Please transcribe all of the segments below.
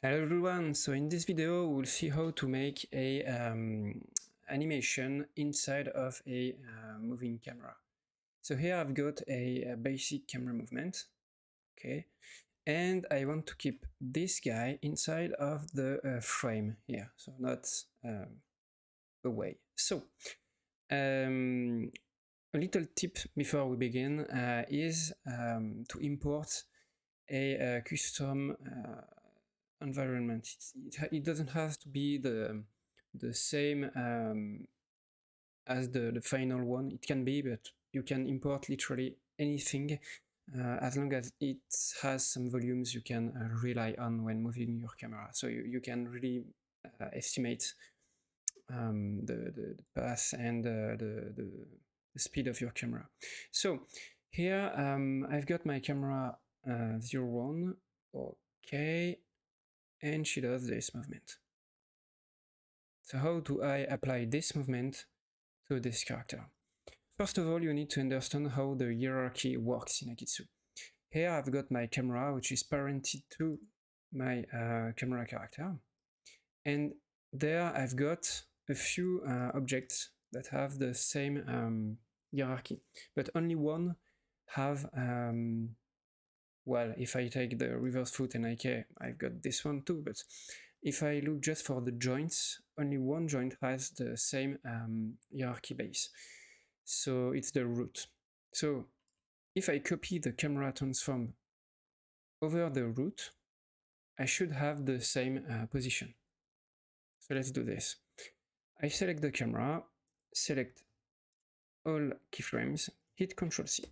Hello everyone, so in this video we'll see how to make a animation inside of a moving camera. So here I've got a basic camera movement, okay, and I want to keep this guy inside of the frame here, so not away. So a little tip before we begin is to import a custom environment. It doesn't have to be the same as the final one. It can be, but you can import literally anything as long as it has some volumes you can rely on when moving your camera. So you can really estimate the path and the speed of your camera. So here I've got my camera 01. Okay, and she does this movement. So how do I apply this movement to this character? First of all, you need to understand how the hierarchy works in akeytsu. Here I've got my camera, which is parented to my camera character, and there I've got a few objects that have the same hierarchy, but only one have well, if I take the reverse foot and I've got this one too, but if I look just for the joints, only one joint has the same hierarchy base. So it's the root. So if I copy the camera transform over the root, I should have the same position. So let's do this. I select the camera, select all keyframes, hit Ctrl C.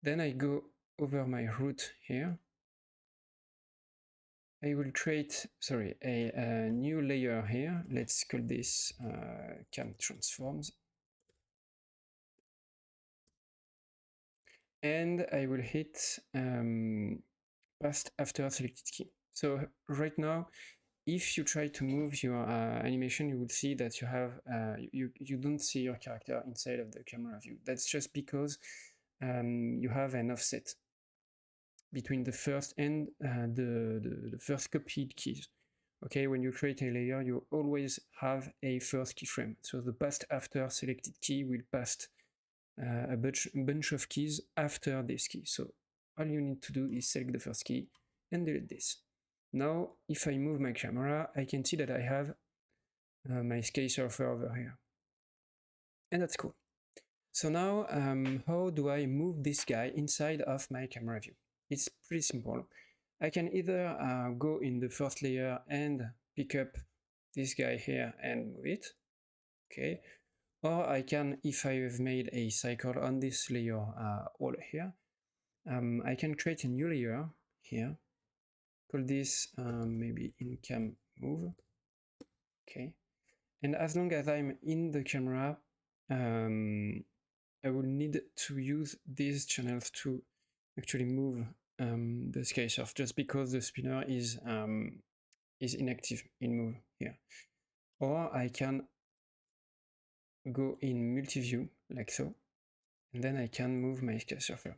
Then I go over my root here. I will create, a new layer here. Let's call this cam transforms. And I will hit past after selected key. So right now, if you try to move your animation, you will see that you have you don't see your character inside of the camera view. That's just because you have an offset between the first and the first copied keys. Okay, when you create a layer, you always have a first keyframe. So the past after selected key will pass a bunch of keys after this key. So all you need to do is select the first key and delete this. Now, if I move my camera, I can see that I have my sky surfer over here. And that's cool. So now, how do I move this guy inside of my camera view? It's pretty simple. I can either go in the first layer and pick up this guy here and move it, okay? Or I can, if I have made a cycle on this layer all here, I can create a new layer here, call this maybe in cam move, okay? And as long as I'm in the camera, I will need to use these channels to actually move the sky surf, just because the spinner is inactive in move here. Or I can go in multi-view like so, and then I can move my sky surfer.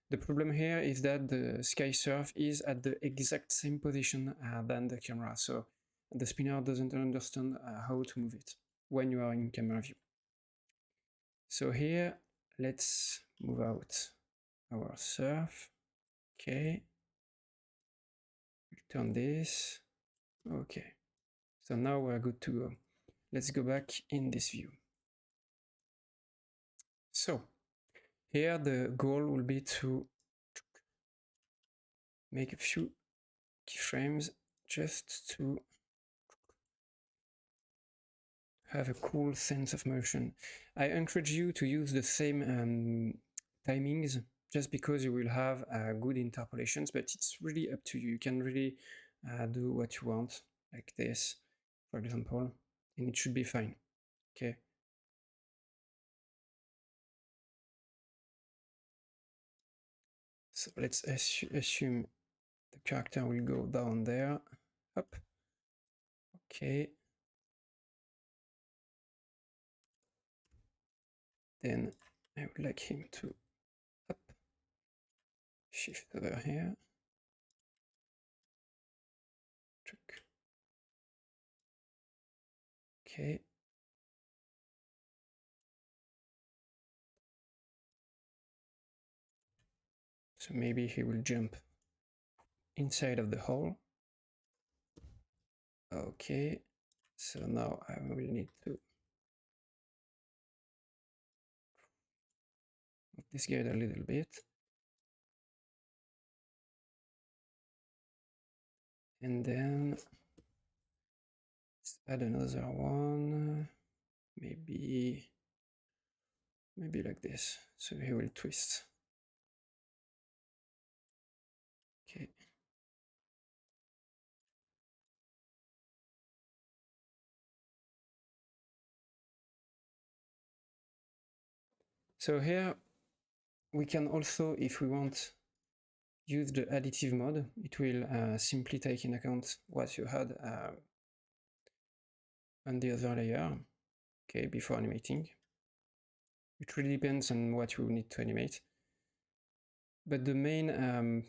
The problem here is that the sky surf is at the exact same position than the camera, so the spinner doesn't understand how to move it when you are in camera view. So here, let's move out our surf. Okay. Turn this. Okay. So now we're good to go. Let's go back in this view. So here the goal will be to make a few keyframes just to have a cool sense of motion. I encourage you to use the same timings, just because you will have good interpolations, but it's really up to you. You can really do what you want, like this, for example, and it should be fine, okay? So let's assume the character will go down there, up, okay. Then I would like him to up, shift over here, Okay. So maybe he will jump inside of the hole. Okay, so now I will need to move this guy a little bit. And then let's add another one, maybe like this. So he will twist. Okay. So here we can also, if we want, use the additive mode. It will simply take in account what you had on the other layer, okay, before animating. It really depends on what you need to animate. But the main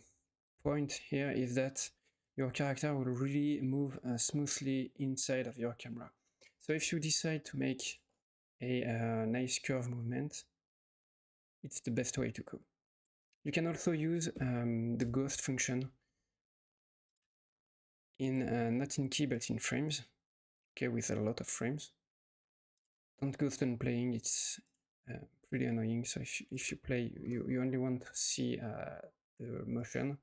point here is that your character will really move smoothly inside of your camera. So if you decide to make a nice curve movement, it's the best way to go. You can also use the ghost function in not in key but in frames, okay, with a lot of frames. Don't ghost on playing, it's pretty annoying. So if you play, you only want to see the motion,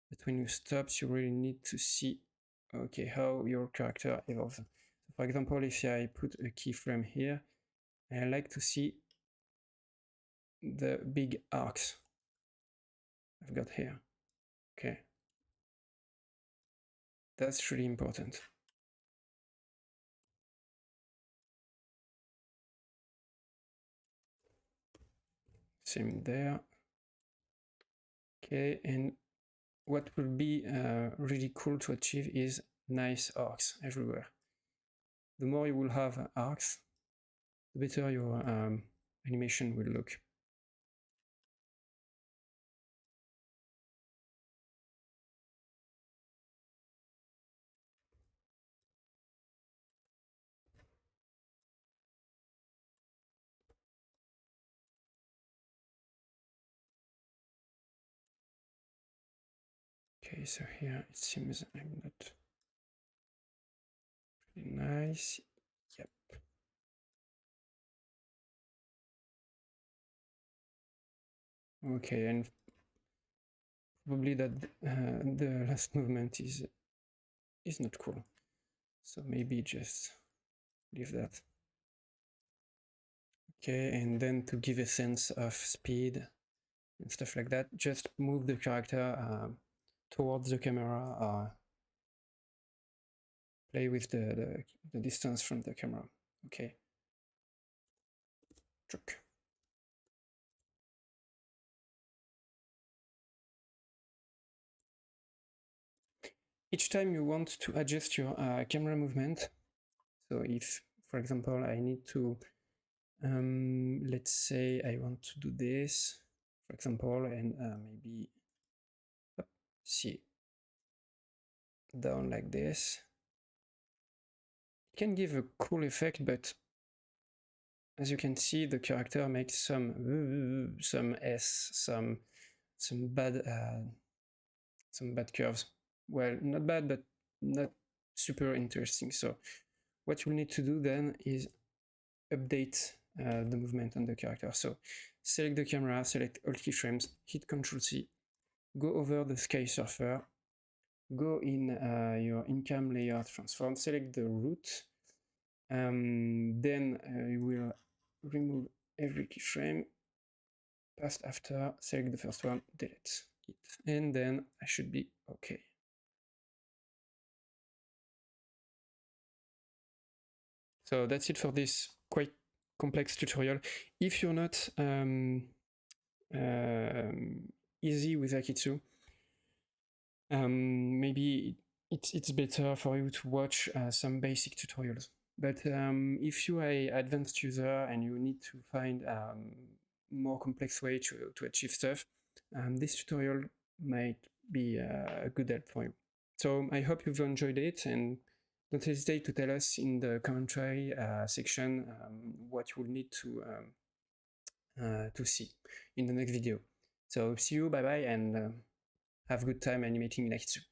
but when you stop, you really need to see, okay, how your character evolves. So for example, if I put a keyframe here, I like to see the big arcs I've got here. Okay, that's really important. Same there. Okay, and what will be really cool to achieve is nice arcs everywhere. The more you will have arcs, the better your animation will look. Okay, so here it seems I'm not pretty nice. Yep. Okay, and probably that the last movement is not cool. So maybe just leave that. Okay, and then to give a sense of speed and stuff like that, just move the character towards the camera or play with the distance from the camera. Okay. Truck. Each time you want to adjust your camera movement, so if, for example, I need to, let's say I want to do this, for example, and maybe see down like this. It can give a cool effect, but as you can see, the character makes some bad curves. Well, not bad, but not super interesting. So what you'll need to do then is update the movement on the character. So select the camera, select all keyframes, hit Ctrl+C, go over the sky surfer, go in your in-cam layer transform, select the root, then you will remove every keyframe, pass after, select the first one, delete it, and then I should be okay. So that's it for this quite complex tutorial. If you're not easy with akeytsu, maybe it's better for you to watch some basic tutorials. But if you are an advanced user and you need to find more complex way to achieve stuff, this tutorial might be a good help for you. So I hope you've enjoyed it, and don't hesitate to tell us in the commentary section what you will need to see in the next video. So see you, bye bye, and have a good time animating in akeytsu.